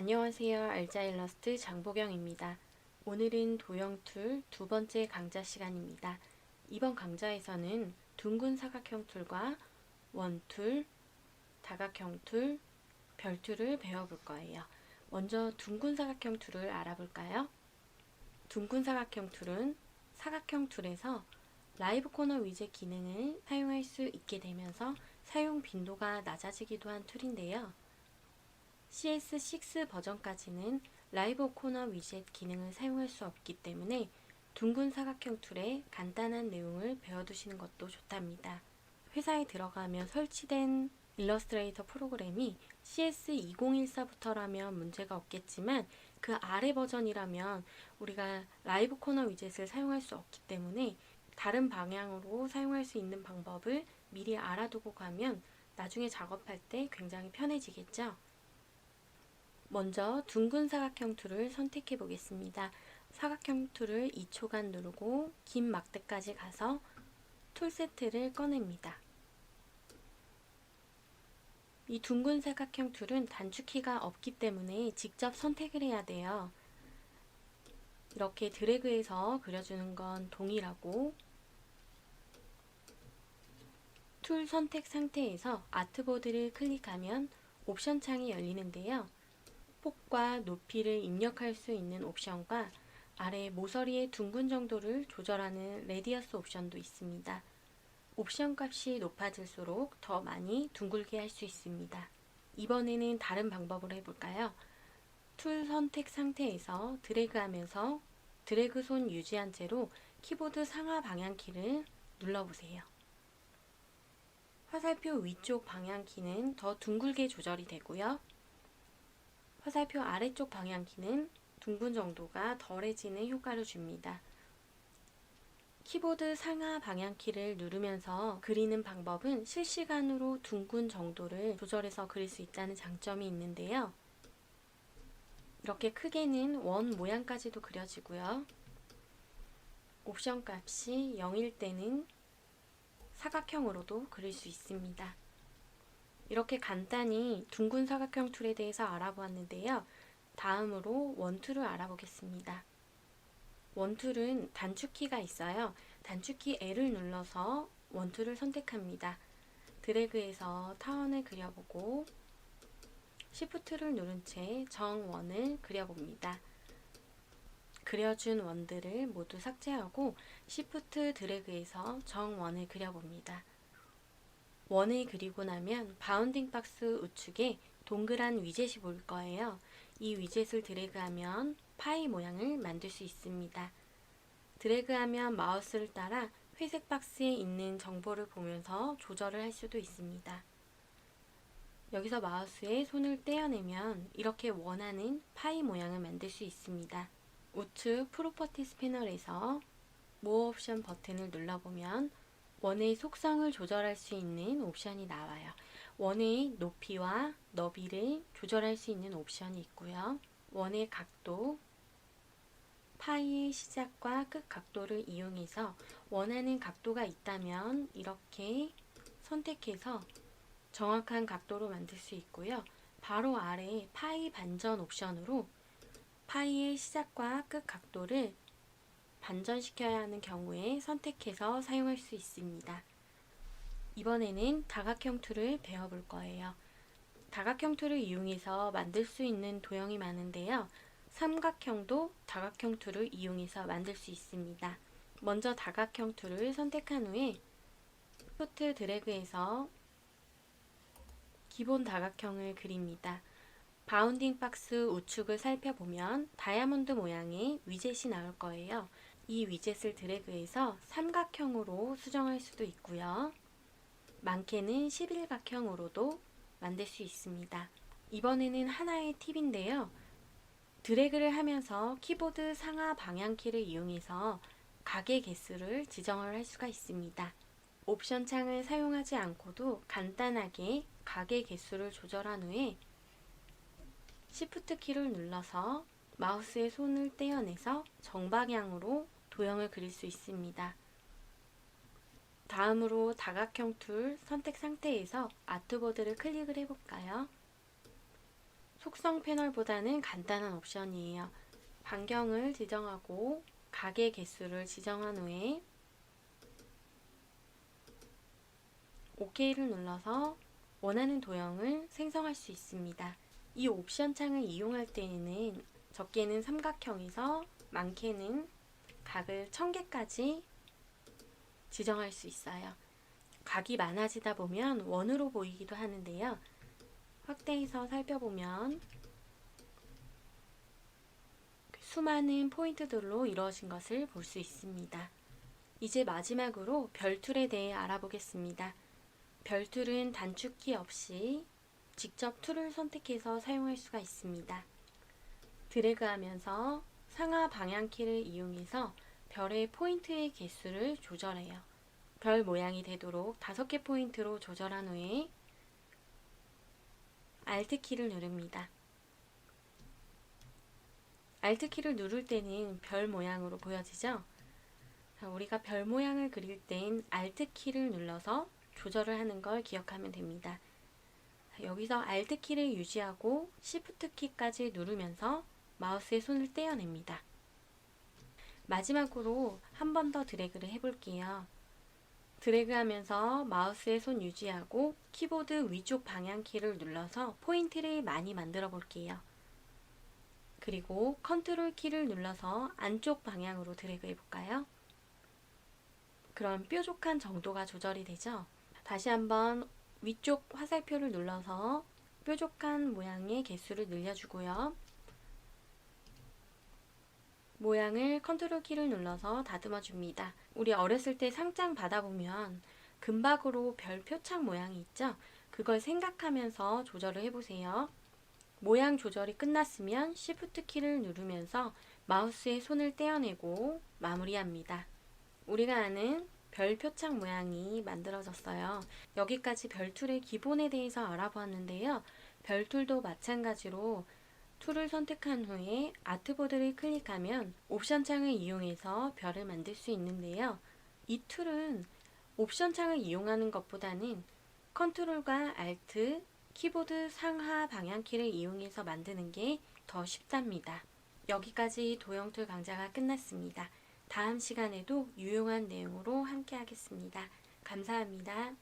안녕하세요. 알자일러스트 장보경입니다. 오늘은 도형 툴 두 번째 강좌 시간입니다. 이번 강좌에서는 둥근 사각형 툴과 원툴, 다각형 툴, 별툴을 배워볼 거예요. 먼저 둥근 사각형 툴을 알아볼까요? 둥근 사각형 툴은 사각형 툴에서 라이브 코너 위젯 기능을 사용할 수 있게 되면서 사용 빈도가 낮아지기도 한 툴인데요. CS6 버전까지는 라이브 코너 위젯 기능을 사용할 수 없기 때문에 둥근 사각형 툴의 간단한 내용을 배워두시는 것도 좋답니다. 회사에 들어가면 설치된 일러스트레이터 프로그램이 CS2014부터라면 문제가 없겠지만 그 아래 버전이라면 우리가 라이브 코너 위젯을 사용할 수 없기 때문에 다른 방향으로 사용할 수 있는 방법을 미리 알아두고 가면 나중에 작업할 때 굉장히 편해지겠죠. 먼저 둥근 사각형 툴을 선택해 보겠습니다. 사각형 툴을 2초간 누르고 긴 막대까지 가서 툴 세트를 꺼냅니다. 이 둥근 사각형 툴은 단축키가 없기 때문에 직접 선택을 해야 돼요. 이렇게 드래그해서 그려주는 건 동일하고 툴 선택 상태에서 아트보드를 클릭하면 옵션 창이 열리는데요. 폭과 높이를 입력할 수 있는 옵션과 아래 모서리의 둥근 정도를 조절하는 레디어스 옵션도 있습니다. 옵션 값이 높아질수록 더 많이 둥글게 할 수 있습니다. 이번에는 다른 방법으로 해볼까요? 툴 선택 상태에서 드래그하면서 드래그 손 유지한 채로 키보드 상하 방향키를 눌러보세요. 화살표 위쪽 방향키는 더 둥글게 조절이 되고요. 화살표 아래쪽 방향키는 둥근 정도가 덜해지는 효과를 줍니다. 키보드 상하 방향키를 누르면서 그리는 방법은 실시간으로 둥근 정도를 조절해서 그릴 수 있다는 장점이 있는데요. 이렇게 크게는 원 모양까지도 그려지고요. 옵션 값이 0일 때는 사각형으로도 그릴 수 있습니다. 이렇게 간단히 둥근 사각형 툴에 대해서 알아보았는데요. 다음으로 원툴을 알아보겠습니다. 원툴은 단축키가 있어요. 단축키 L을 눌러서 원툴을 선택합니다. 드래그해서 타원을 그려보고 Shift를 누른 채 정원을 그려봅니다. 그려준 원들을 모두 삭제하고 Shift 드래그해서 정원을 그려봅니다. 원을 그리고 나면 바운딩 박스 우측에 동그란 위젯이 보일 거예요. 이 위젯을 드래그하면 파이 모양을 만들 수 있습니다. 드래그하면 마우스를 따라 회색 박스에 있는 정보를 보면서 조절을 할 수도 있습니다. 여기서 마우스에 손을 떼어내면 이렇게 원하는 파이 모양을 만들 수 있습니다. 우측 프로퍼티스 패널에서 모어 옵션 버튼을 눌러보면 원의 속성을 조절할 수 있는 옵션이 나와요. 원의 높이와 너비를 조절할 수 있는 옵션이 있고요. 원의 각도, 파이의 시작과 끝 각도를 이용해서 원하는 각도가 있다면 이렇게 선택해서 정확한 각도로 만들 수 있고요. 바로 아래 파이 반전 옵션으로 파이의 시작과 끝 각도를 반전시켜야 하는 경우에 선택해서 사용할 수 있습니다. 이번에는 다각형 툴을 배워볼 거예요. 다각형 툴을 이용해서 만들 수 있는 도형이 많은데요. 삼각형도 다각형 툴을 이용해서 만들 수 있습니다. 먼저 다각형 툴을 선택한 후에 Shift 드래그해서 기본 다각형을 그립니다. 바운딩 박스 우측을 살펴보면 다이아몬드 모양의 위젯이 나올 거예요. 이 위젯을 드래그해서 삼각형으로 수정할 수도 있고요. 많게는 11각형으로도 만들 수 있습니다. 이번에는 하나의 팁인데요. 드래그를 하면서 키보드 상하 방향키를 이용해서 각의 개수를 지정을 할 수가 있습니다. 옵션 창을 사용하지 않고도 간단하게 각의 개수를 조절한 후에 Shift 키를 눌러서 마우스의 손을 떼어내서 정방향으로 도형을 그릴 수 있습니다. 다음으로 다각형 툴 선택 상태에서 아트보드를 클릭을 해볼까요? 속성 패널보다는 간단한 옵션이에요. 반경을 지정하고 각의 개수를 지정한 후에 OK를 눌러서 원하는 도형을 생성할 수 있습니다. 이 옵션 창을 이용할 때에는 적게는 삼각형에서 많게는 각을 1000개까지 지정할 수 있어요. 각이 많아지다 보면 원으로 보이기도 하는데요. 확대해서 살펴보면 수많은 포인트들로 이루어진 것을 볼 수 있습니다. 이제 마지막으로 별 툴에 대해 알아보겠습니다. 별 툴은 단축키 없이 직접 툴을 선택해서 사용할 수가 있습니다. 드래그하면서 상하 방향키를 이용해서 별의 포인트의 개수를 조절해요. 별 모양이 되도록 5개 포인트로 조절한 후에 Alt키를 누릅니다. Alt키를 누를 때는 별 모양으로 보여지죠? 우리가 별 모양을 그릴 땐 Alt키를 눌러서 조절을 하는 걸 기억하면 됩니다. 여기서 Alt키를 유지하고 Shift키까지 누르면서 마우스의 손을 떼어냅니다. 마지막으로 한 번 더 드래그를 해볼게요. 드래그하면서 마우스의 손 유지하고 키보드 위쪽 방향키를 눌러서 포인트를 많이 만들어 볼게요. 그리고 컨트롤 키를 눌러서 안쪽 방향으로 드래그 해볼까요? 그럼 뾰족한 정도가 조절이 되죠? 다시 한번 위쪽 화살표를 눌러서 뾰족한 모양의 개수를 늘려주고요. 모양을 컨트롤 키를 눌러서 다듬어 줍니다. 우리 어렸을 때 상장 받아보면 금박으로 별 표창 모양이 있죠? 그걸 생각하면서 조절을 해보세요. 모양 조절이 끝났으면 Shift 키를 누르면서 마우스의 손을 떼어내고 마무리합니다. 우리가 아는 별 표창 모양이 만들어졌어요. 여기까지 별 툴의 기본에 대해서 알아보았는데요. 별 툴도 마찬가지로 툴을 선택한 후에 아트보드를 클릭하면 옵션 창을 이용해서 별을 만들 수 있는데요. 이 툴은 옵션 창을 이용하는 것보다는 컨트롤과 알트, 키보드 상하 방향키를 이용해서 만드는 게 더 쉽답니다. 여기까지 도형 툴 강좌가 끝났습니다. 다음 시간에도 유용한 내용으로 함께 하겠습니다. 감사합니다.